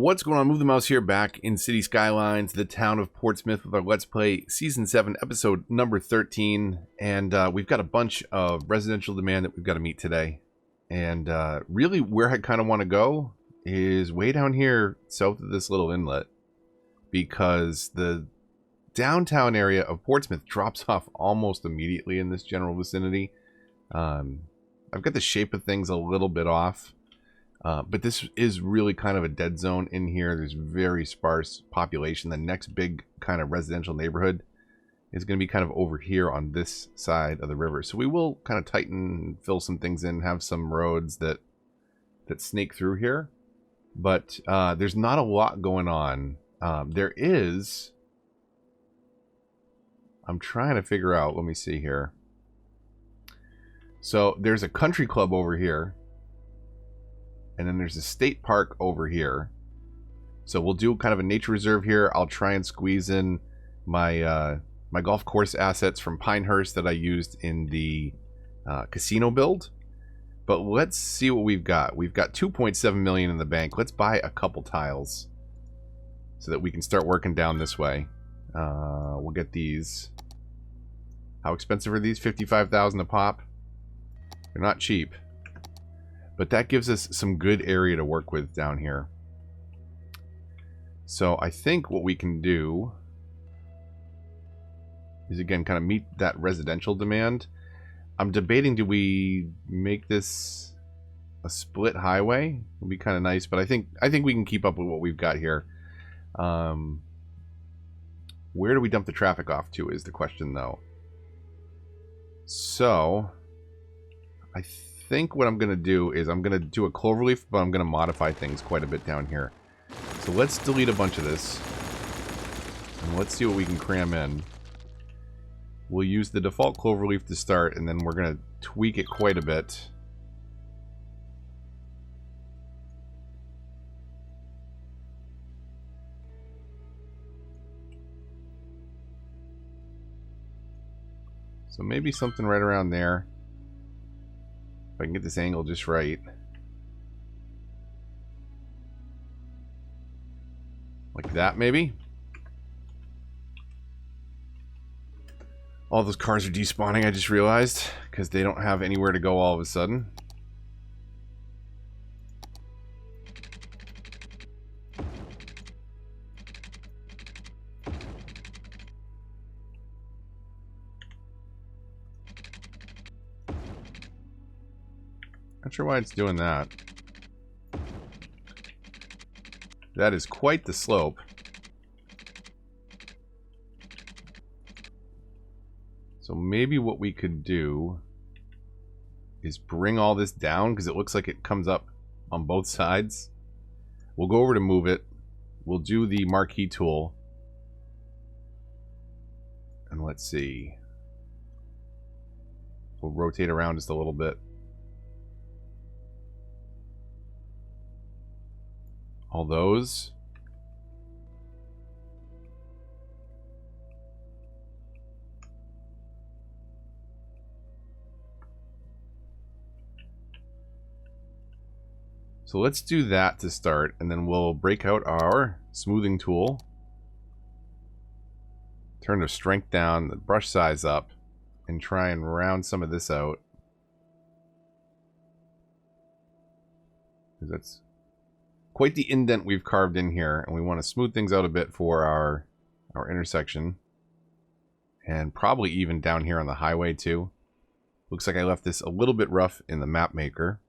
What's going on? Move the Mouse here, back in City Skylines, the town of Portsmouth, with our Let's Play Season 7, Episode number 13. And we've got a bunch of residential demand that we've got to meet today. And really where I kind of want to go is way down here south of this little inlet. Because the downtown area of Portsmouth drops off almost immediately in this general vicinity. I've got the shape of things a little bit off. But this is really kind of a dead zone in here. There's very sparse population. The next big kind of residential neighborhood is going to be kind of over here on this side of the river. So we will kind of tighten, fill some things in, have some roads that snake through here. But there's not a lot going on. There is... I'm trying to figure out, let me see here. So there's a country club over here. And then there's a state park over here. So we'll do kind of a nature reserve here. I'll try and squeeze in my my golf course assets from Pinehurst that I used in the casino build. But let's see what we've got. We've got 2.7 million in the bank. Let's buy a couple tiles so that we can start working down this way. We'll get these. How expensive are these? 55,000 a pop. They're not cheap. But that gives us some good area to work with down here. So I think what we can do is, again, kind of meet that residential demand. I'm debating, do we make this a split highway? It would be kind of nice, but I think we can keep up with what we've got here. Where do we dump the traffic off to is the question, though. So I think what I'm going to do is I'm going to do a cloverleaf, but I'm going to modify things quite a bit down here. So let's delete a bunch of this. And let's see what we can cram in. We'll use the default cloverleaf to start, and then we're going to tweak it quite a bit. So maybe something right around there. If I can get this angle just right. Like that, maybe? All those cars are despawning, I just realized, because they don't have anywhere to go all of a sudden. Not sure why it's doing that. That is quite the slope. So maybe what we could do is bring all this down, because it looks like it comes up on both sides. We'll go over to move it. We'll do the marquee tool. And let's see. We'll rotate around just a little bit. All those. So let's do that to start, and then we'll break out our smoothing tool. Turn the strength down, the brush size up, and try and round some of this out. Because that's quite the indent we've carved in here, and we want to smooth things out a bit for our intersection. And probably even down here on the highway too. Looks like I left this a little bit rough in the map maker.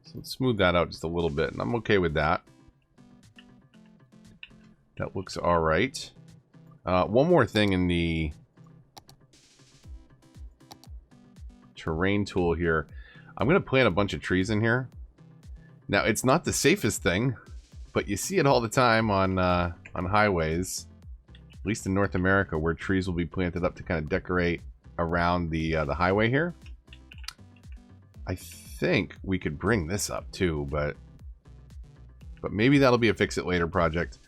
So let's smooth that out just a little bit, and I'm okay with that. That looks alright. One more thing in the terrain tool here. I'm going to plant a bunch of trees in here. Now, it's not the safest thing, but you see it all the time on highways, at least in North America, where trees will be planted up to kind of decorate around the highway here. I think we could bring this up too, but maybe that'll be a fix-it-later project.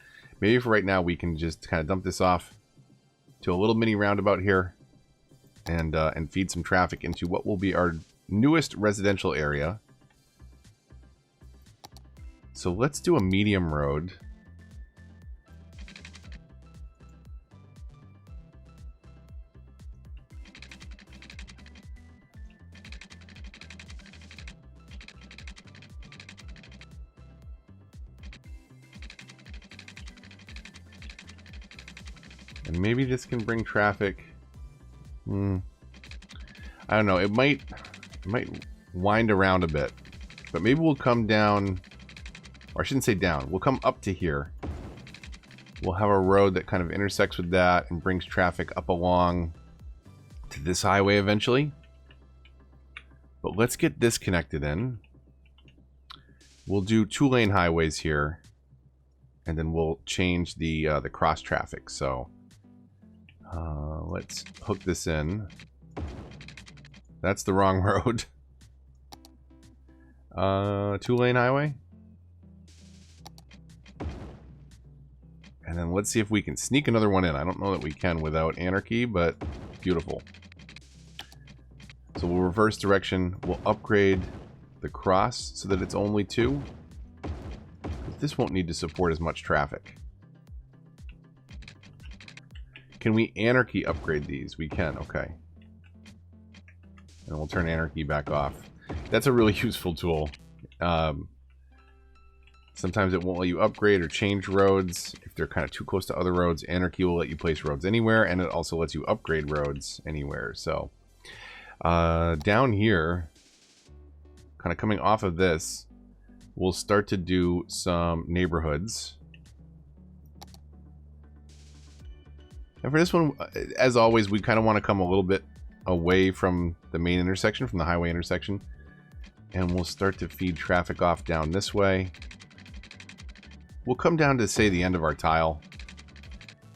maybe for right now we can just kind of dump this off to a little mini roundabout here and feed some traffic into what will be our newest residential area. So let's do a medium road. And maybe this can bring traffic. I don't know. It might wind around a bit. But maybe we'll come down, or I shouldn't say down. We'll come up to here. We'll have a road that kind of intersects with that and brings traffic up along to this highway eventually. But let's get this connected in. We'll do 2-lane highways here. And then we'll change the cross traffic. So let's hook this in. That's the wrong road. 2-lane highway. And then let's see if we can sneak another one in. I don't know that we can without anarchy, but beautiful. So we'll reverse direction. We'll upgrade the cross so that it's only 2. This won't need to support as much traffic. Can we anarchy upgrade these? We can, okay. And we'll turn anarchy back off. That's a really useful tool. Sometimes it won't let you upgrade or change roads if they're kind of too close to other roads. Anarchy will let you place roads anywhere, and it also lets you upgrade roads anywhere. So down here, kind of coming off of this, we'll start to do some neighborhoods. And for this one, as always, we kind of want to come a little bit away from the main intersection, from the highway intersection. And we'll start to feed traffic off down this way. We'll come down to, say, the end of our tile.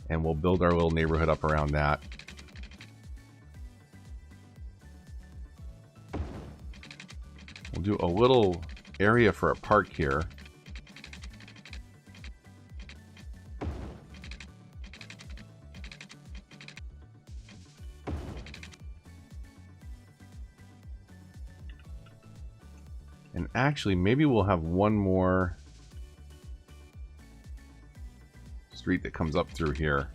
And we'll build our little neighborhood up around that. We'll do a little area for a park here. And actually, maybe we'll have one more street that comes up through here.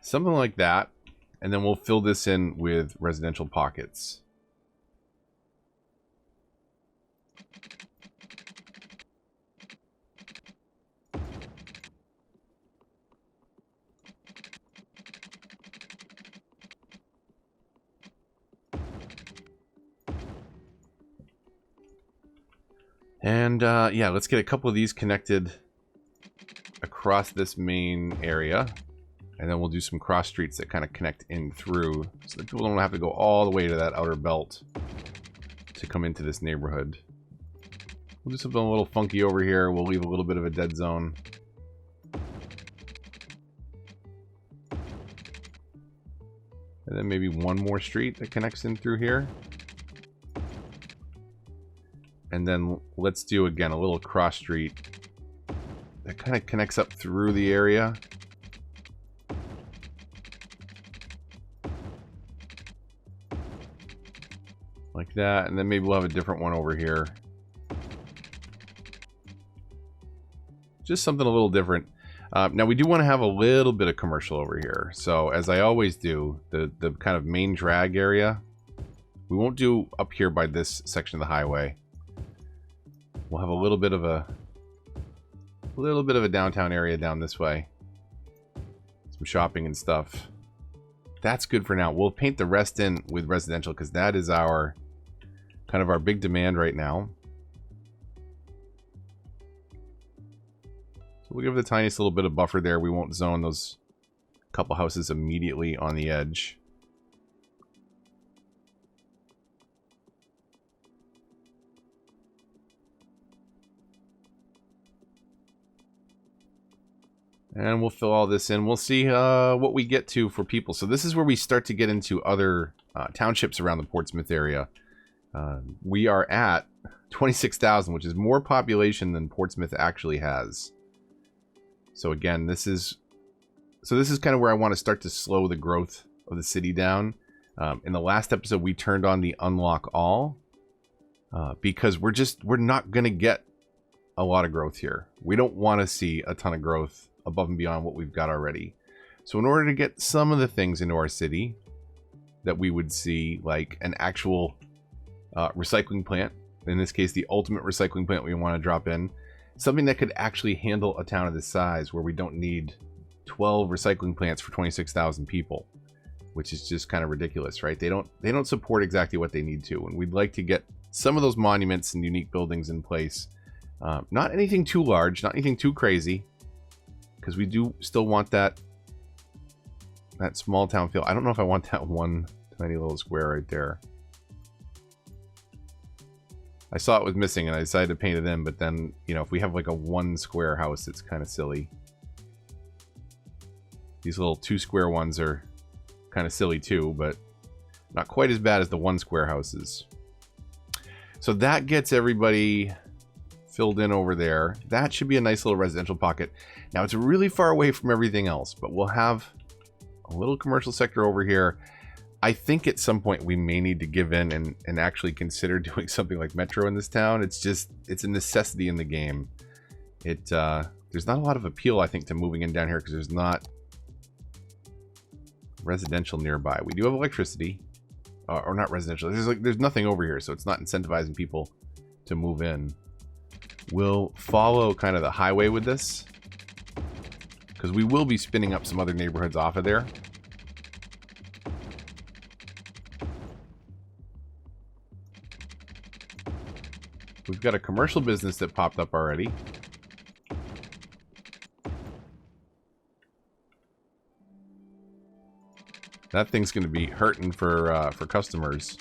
Something like that, and then we'll fill this in with residential pockets. And yeah, let's get a couple of these connected across this main area. And then we'll do some cross streets that kind of connect in through, so that people don't have to go all the way to that outer belt to come into this neighborhood. We'll do something a little funky over here. We'll leave a little bit of a dead zone. And then maybe one more street that connects in through here. And then let's do, again, a little cross street that kind of connects up through the area. Like that, and then maybe we'll have a different one over here. Just something a little different. Now we do want to have a little bit of commercial over here. So as I always do, the kind of main drag area, we won't do up here by this section of the highway. We'll have a little bit of a downtown area down this way. Some shopping and stuff. That's good for now. We'll paint the rest in with residential because that is our kind of our big demand right now. So we'll give it the tiniest little bit of buffer there. We won't zone those couple houses immediately on the edge. And we'll fill all this in. We'll see what we get to for people. So this is where we start to get into other townships around the Portsmouth area. We are at 26,000, which is more population than Portsmouth actually has. So again, this is kind of where I want to start to slow the growth of the city down. In the last episode, we turned on the unlock all because we're not going to get a lot of growth here. We don't want to see a ton of growth above and beyond what we've got already. So in order to get some of the things into our city that we would see, like an actual recycling plant, in this case the ultimate recycling plant we want to drop in, something that could actually handle a town of this size where we don't need 12 recycling plants for 26,000 people, which is just kind of ridiculous, right? They don't support exactly what they need to, and we'd like to get some of those monuments and unique buildings in place. Not anything too large, not anything too crazy, because we do still want that small town feel. I don't know if I want that one tiny little square right there. I saw it was missing and I decided to paint it in, but then, you know, if we have like a 1 square house, it's kind of silly. These little 2 square ones are kind of silly too, but not quite as bad as the 1 square houses. So that gets everybody filled in over there. That should be a nice little residential pocket. Now it's really far away from everything else, but we'll have a little commercial sector over here. I think at some point we may need to give in and actually consider doing something like Metro in this town. It's a necessity in the game. There's not a lot of appeal, I think, to moving in down here because there's not residential nearby. We do have electricity, or not residential. There's nothing over here, so it's not incentivizing people to move in. We'll follow kind of the highway with this because we will be spinning up some other neighborhoods off of there. We've got a commercial business that popped up already. That thing's going to be hurting for customers.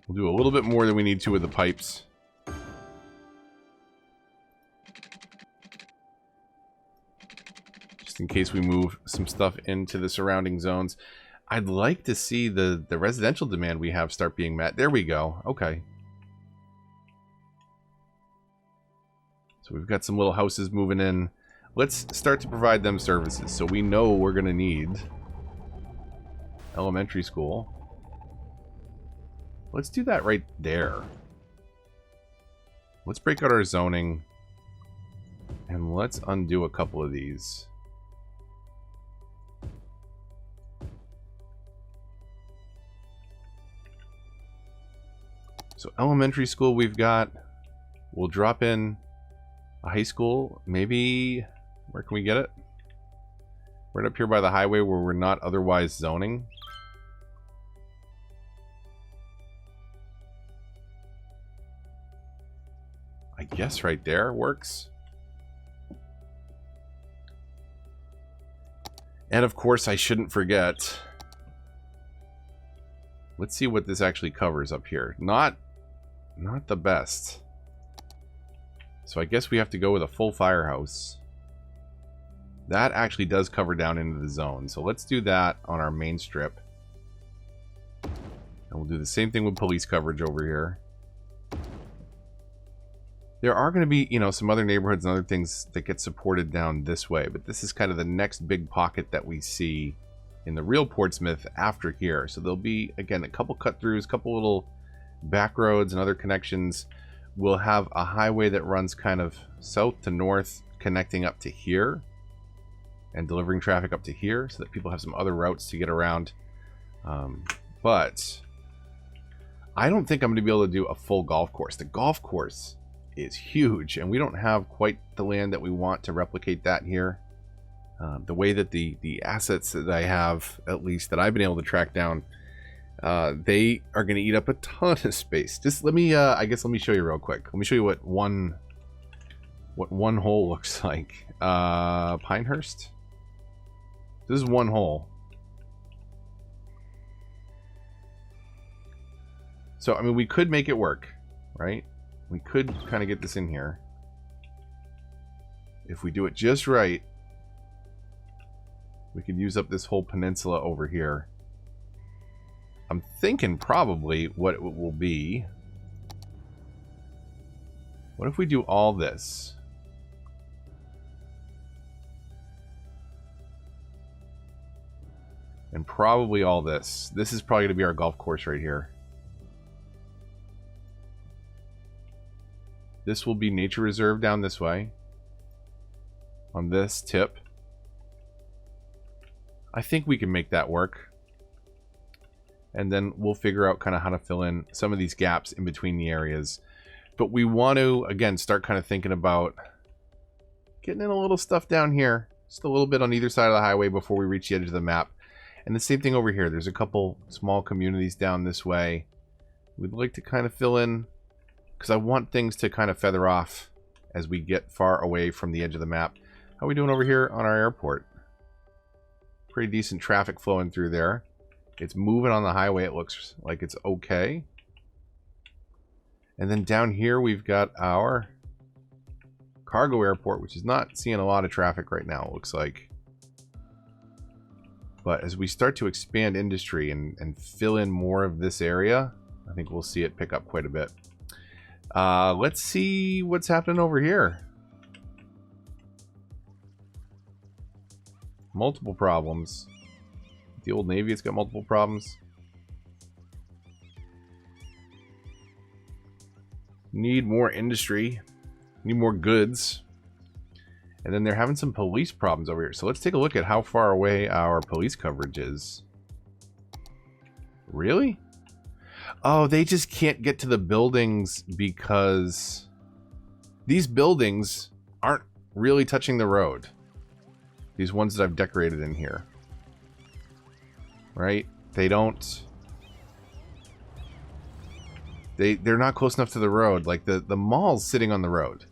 We'll do a little bit more than we need to with the pipes. In case we move some stuff into the surrounding zones. I'd like to see the residential demand we have start being met. There we go. Okay. So we've got some little houses moving in. Let's start to provide them services. So we know we're going to need elementary school. Let's do that right there. Let's break out our zoning. And let's undo a couple of these. So elementary school we've got. We'll drop in a high school. Maybe, where can we get it? Right up here by the highway where we're not otherwise zoning. I guess right there works. And of course I shouldn't forget. Let's see what this actually covers up here. Not the best. So I guess we have to go with a full firehouse. That actually does cover down into the zone. So let's do that on our main strip. And we'll do the same thing with police coverage over here. There are going to be, you know, some other neighborhoods and other things that get supported down this way. But this is kind of the next big pocket that we see in the real Portsmouth after here. So there'll be, again, a couple cut-throughs, a couple little back roads and other connections. We'll have a highway that runs kind of south to north, connecting up to here and delivering traffic up to here so that people have some other routes to get around. But I don't think I'm going to be able to do a full golf course. The golf course is huge, and we don't have quite the land that we want to replicate that here. The way that the assets that I have, at least that I've been able to track down, they are going to eat up a ton of space. Just let me, I guess let me show you real quick. Let me show you what one hole looks like. Pinehurst. This is one hole. So, I mean, we could make it work, right? We could kind of get this in here. If we do it just right, we could use up this whole peninsula over here. I'm thinking probably what it will be. What if we do all this? And probably all this. This is probably going to be our golf course right here. This will be nature reserve down this way. On this tip. I think we can make that work. And then we'll figure out kind of how to fill in some of these gaps in between the areas. But we want to, again, start kind of thinking about getting in a little stuff down here. Just a little bit on either side of the highway before we reach the edge of the map. And the same thing over here. There's a couple small communities down this way. We'd like to kind of fill in, because I want things to kind of feather off as we get far away from the edge of the map. How are we doing over here on our airport? Pretty decent traffic flowing through there. It's moving on the highway. It looks like it's okay. And then down here we've got our cargo airport, which is not seeing a lot of traffic right now, it looks like. But as we start to expand industry and fill in more of this area, I think we'll see it pick up quite a bit. Let's see what's happening over here. Multiple problems. The Old Navy, it's got multiple problems. Need more industry. Need more goods. And then they're having some police problems over here. So let's take a look at how far away our police coverage is. Really? Oh, they just can't get to the buildings because these buildings aren't really touching the road. These ones that I've decorated in here. Right? They don't... They're not close enough to the road. Like, the mall's sitting on the road.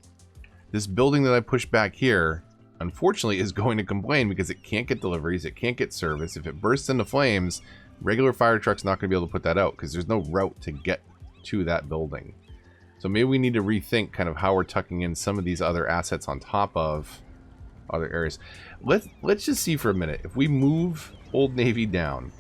This building that I pushed back here, unfortunately, is going to complain because it can't get deliveries, it can't get service. If it bursts into flames, regular fire truck's not going to be able to put that out because there's no route to get to that building. So maybe we need to rethink kind of how we're tucking in some of these other assets on top of other areas. Let's just see for a minute. If we move Old Navy down,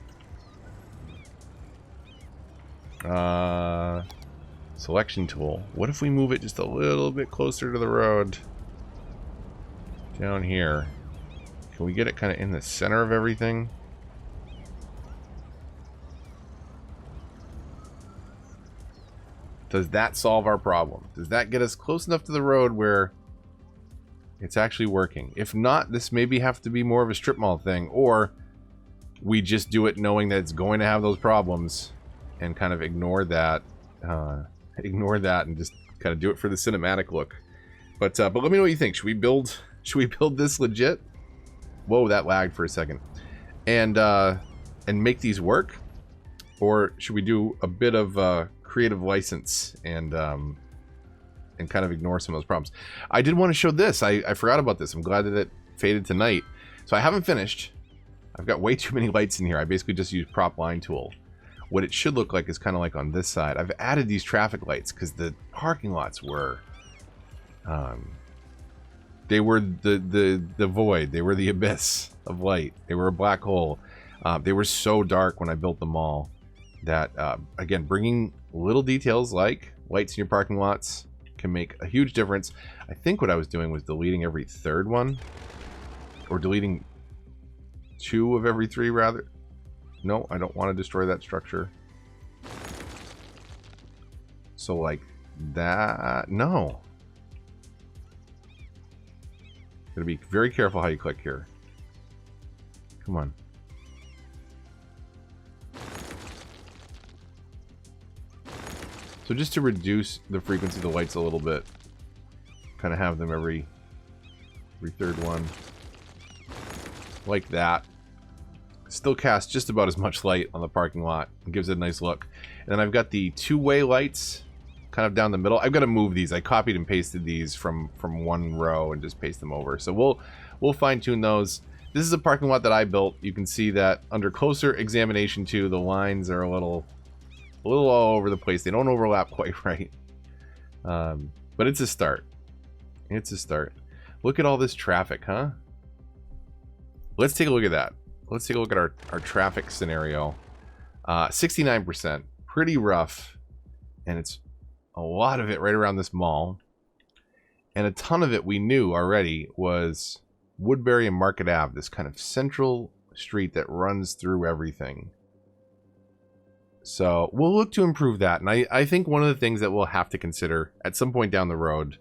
selection tool. What if we move it just a little bit closer to the road? Down here. Can we get it kind of in the center of everything? Does that solve our problem? Does that get us close enough to the road where it's actually working? If not, this maybe have to be more of a strip mall thing, or we just do it knowing that it's going to have those problems and kind of ignore that and just kind of do it for the cinematic look. But let me know what you think. Should we build this legit? Whoa, that lagged for a second. And make these work, or should we do a bit of creative license and kind of ignore some of those problems? I did want to show this. I forgot about this. I'm glad that it faded to night. So I haven't finished. I've got way too many lights in here. I basically just used prop line tool. What it should look like is kind of like on this side. I've added these traffic lights because the parking lots were, they were the void. They were the abyss of light. They were a black hole. They were so dark when I built the mall that, again, bringing little details like lights in your parking lots can make a huge difference. I think what I was doing was deleting every third one, or deleting 2 of every 3 rather. No, I don't want to destroy that structure. So like that, no. Gotta be very careful how you click here. Come on. So just to reduce the frequency of the lights a little bit, kind of have them every third one. Like that. Still casts just about as much light on the parking lot and gives it a nice look. And then I've got the 2-way lights kind of down the middle. I've got to move these. I copied and pasted these from one row and just paste them over. So we'll fine-tune those. This is a parking lot that I built. You can see that under closer examination too, the lines are a little A little all over the place. They don't overlap quite right. But it's a start. It's a start. Look at all this traffic, huh? Let's take a look at that. Let's take a look at our traffic scenario. 69%. Pretty rough. And it's a lot of it right around this mall. And a ton of it we knew already was Woodbury and Market Ave, this kind of central street that runs through everything. So we'll look to improve that. And I think one of the things that we'll have to consider at some point down the road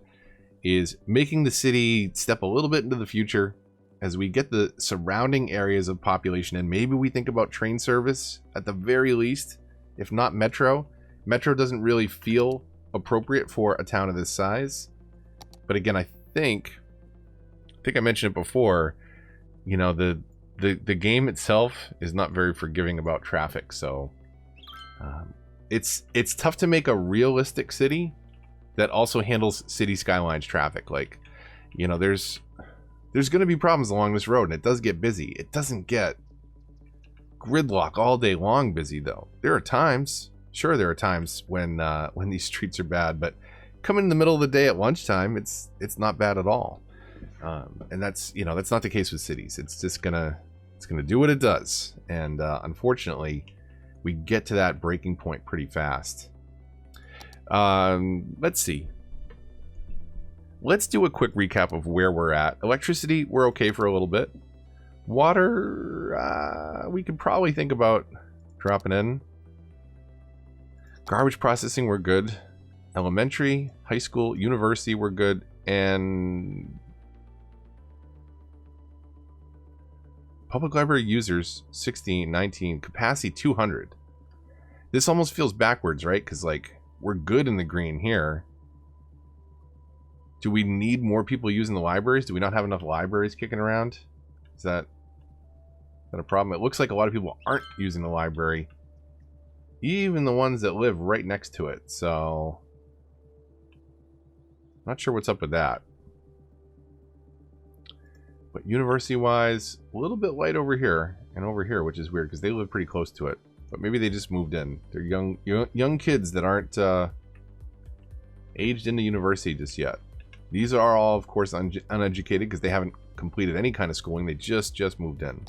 is making the city step a little bit into the future as we get the surrounding areas of population. And maybe we think about train service at the very least, if not metro. Metro doesn't really feel appropriate for a town of this size. But again, I think I mentioned it before, you know, the game itself is not very forgiving about traffic. So it's tough to make a realistic city that also handles city skylines traffic. Like, you know, there's going to be problems along this road, and it does get busy. It doesn't get gridlock all day long busy, though. There are times, sure, there are times when these streets are bad, but coming in the middle of the day at lunchtime, it's not bad at all. And that's, you know, that's not the case with cities. It's just gonna do what it does, and unfortunately, we get to that breaking point pretty fast. Let's see. Let's do a quick recap of where we're at. Electricity, we're okay for a little bit. Water, we could probably think about dropping in. Garbage processing, we're good. Elementary, high school, university, we're good. And public library users, 16, 19, capacity 200. This almost feels backwards, right? Because, like, we're good in the green here. Do we need more people using the libraries? Do we not have enough libraries kicking around? Is that a problem? It looks like a lot of people aren't using the library. Even the ones that live right next to it. So, not sure what's up with that. But university-wise, a little bit light over here and over here, which is weird because they live pretty close to it. But maybe they just moved in. They're young kids that aren't aged into university just yet. These are all, of course, uneducated because they haven't completed any kind of schooling. They just moved in.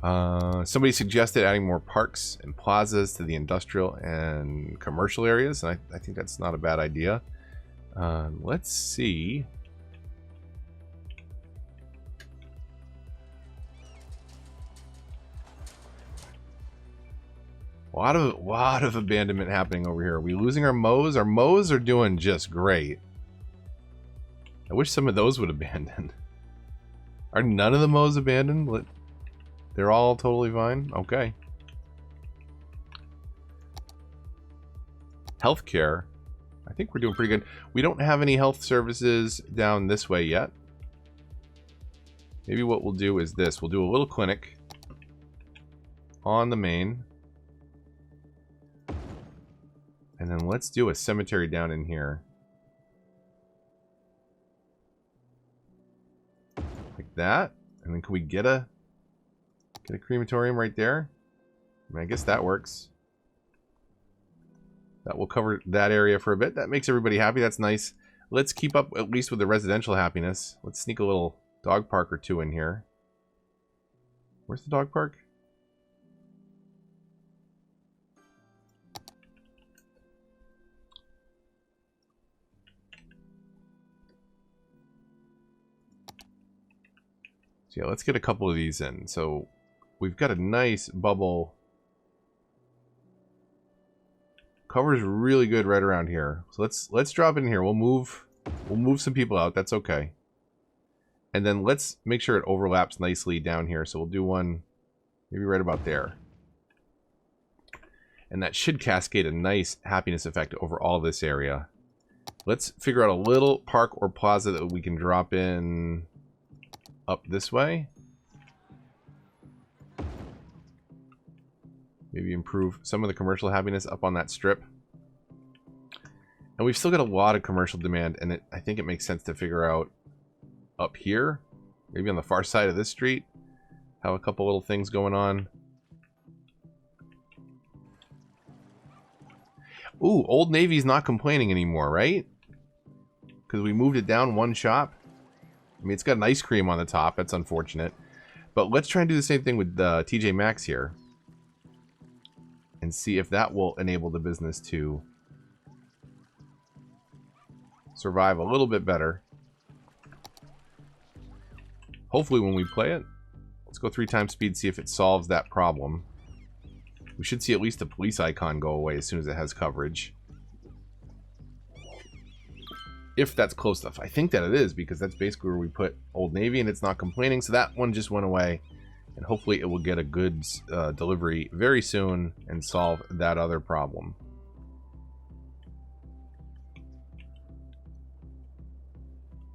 Somebody suggested adding more parks and plazas to the industrial and commercial areas. And I think that's not a bad idea. Let's see. A lot of abandonment happening over here. Are we losing our mows? Our mows are doing just great. I wish some of those would abandon. Are none of the mows abandoned? They're all totally fine? Okay. Healthcare. I think we're doing pretty good. We don't have any health services down this way yet. Maybe what we'll do is this. We'll do a little clinic on the main. And then let's do a cemetery down in here. Like that. And then can we get a crematorium right there? I mean, I guess that works. That will cover that area for a bit. That makes everybody happy. That's nice. Let's keep up at least with the residential happiness. Let's sneak a little dog park or two in here. Where's the dog park? So yeah, let's get a couple of these in. So we've got a nice bubble. Covers really good right around here. So let's drop in here. We'll move some people out. That's okay. And then let's make sure it overlaps nicely down here. So we'll do one maybe right about there. And that should cascade a nice happiness effect over all this area. Let's figure out a little park or plaza that we can drop in up this way. Maybe improve some of the commercial happiness up on that strip. And we've still got a lot of commercial demand, and I think it makes sense to figure out up here, maybe on the far side of this street, have a couple little things going on. Ooh, Old Navy's not complaining anymore, right? Because we moved it down one shop. I mean, it's got an ice cream on the top. That's unfortunate. But let's try and do the same thing with TJ Maxx here. And see if that will enable the business to survive a little bit better. Hopefully when we play it. Let's go 3 times speed, see if it solves that problem. We should see at least the police icon go away as soon as it has coverage. If that's close enough. I think that it is, because that's basically where we put Old Navy, and it's not complaining. So that one just went away. And hopefully it will get a goods delivery very soon and solve that other problem.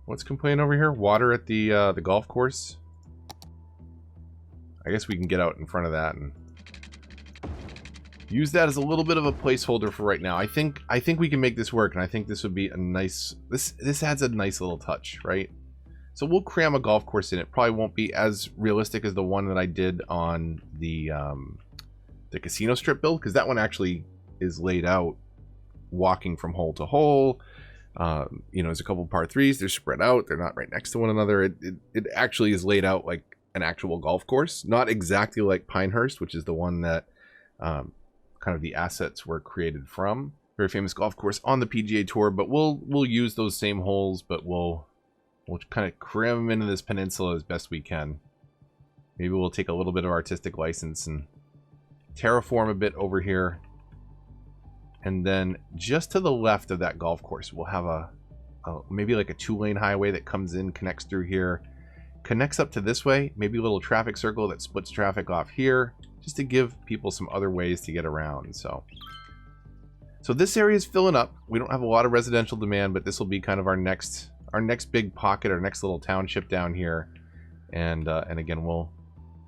What's complaining over here? Water at the golf course. I guess we can get out in front of that and use that as a little bit of a placeholder for right now. I think we can make this work, and I think this would be a nice. This adds a nice little touch, right? So we'll cram a golf course in. It probably won't be as realistic as the one that I did on the casino strip build, because that one actually is laid out walking from hole to hole. You know, there's a couple par threes. They're spread out. They're not right next to one another. It actually is laid out like an actual golf course, not exactly like Pinehurst, which is the one that kind of the assets were created from. Very famous golf course on the PGA Tour. But we'll use those same holes, but we'll kind of cram them into this peninsula as best we can. Maybe we'll take a little bit of artistic license and terraform a bit over here. And then just to the left of that golf course, we'll have a maybe like a 2-lane highway that comes in, connects through here, connects up to this way, maybe a little traffic circle that splits traffic off here, just to give people some other ways to get around. So this area is filling up. We don't have a lot of residential demand, but this will be kind of our next big pocket, our next little township down here. And again, we'll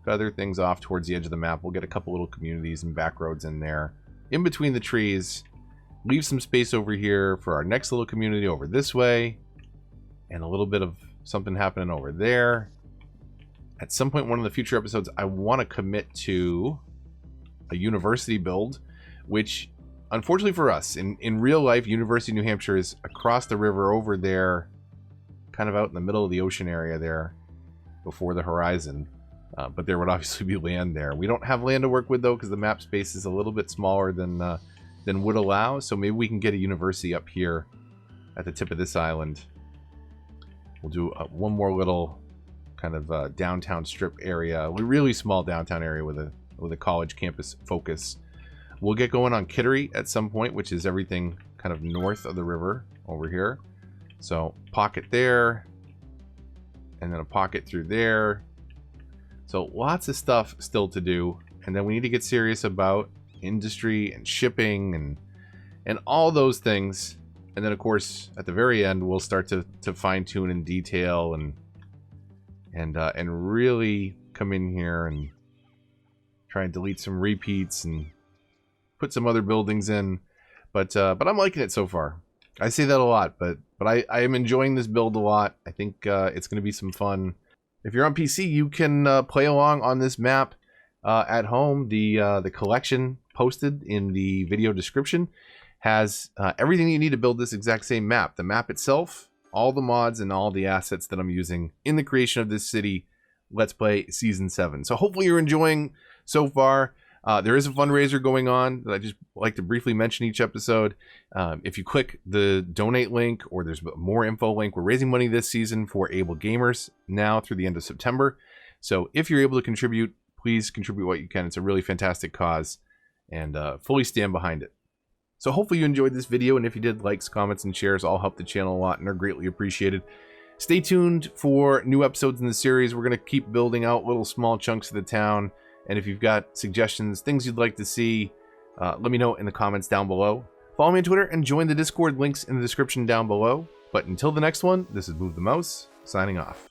feather things off towards the edge of the map. We'll get a couple little communities and back roads in there, in between the trees. Leave some space over here for our next little community over this way, and a little bit of something happening over there. At some point, one of the future episodes, I want to commit to a university build, which unfortunately for us, in real life, University of New Hampshire is across the river over there, kind of out in the middle of the ocean area there, before the horizon. But there would obviously be land there. We don't have land to work with, though, because the map space is a little bit smaller than would allow. So maybe we can get a university up here at the tip of this island. We'll do one more little kind of downtown strip area, a really small downtown area with a college campus focus. We'll get going on Kittery at some point, which is everything kind of north of the river over here. So pocket there, and then a pocket through there. So lots of stuff still to do. And then we need to get serious about industry and shipping and all those things. And then of course at the very end we'll start to fine tune and detail and really come in here and try and delete some repeats and put some other buildings in. But I'm liking it so far. I say that a lot, but I am enjoying this build a lot. I think it's going to be some fun. If you're on PC, you can play along on this map at home. The collection posted in the video description has everything you need to build this exact same map. The map itself, all the mods, and all the assets that I'm using in the creation of this city Let's Play Season 7. So hopefully you're enjoying so far. There is a fundraiser going on that I just like to briefly mention each episode. If you click the donate link, or there's more info link, we're raising money this season for Able Gamers now through the end of September. So if you're able to contribute, please contribute what you can. It's a really fantastic cause, and fully stand behind it. So hopefully you enjoyed this video, and if you did, likes, comments, and shares all help the channel a lot and are greatly appreciated. Stay tuned for new episodes in the series. We're going to keep building out little small chunks of the town. And if you've got suggestions, things you'd like to see, let me know in the comments down below. Follow me on Twitter and join the Discord, links in the description down below. But until the next one, this is Move the Mouse, signing off.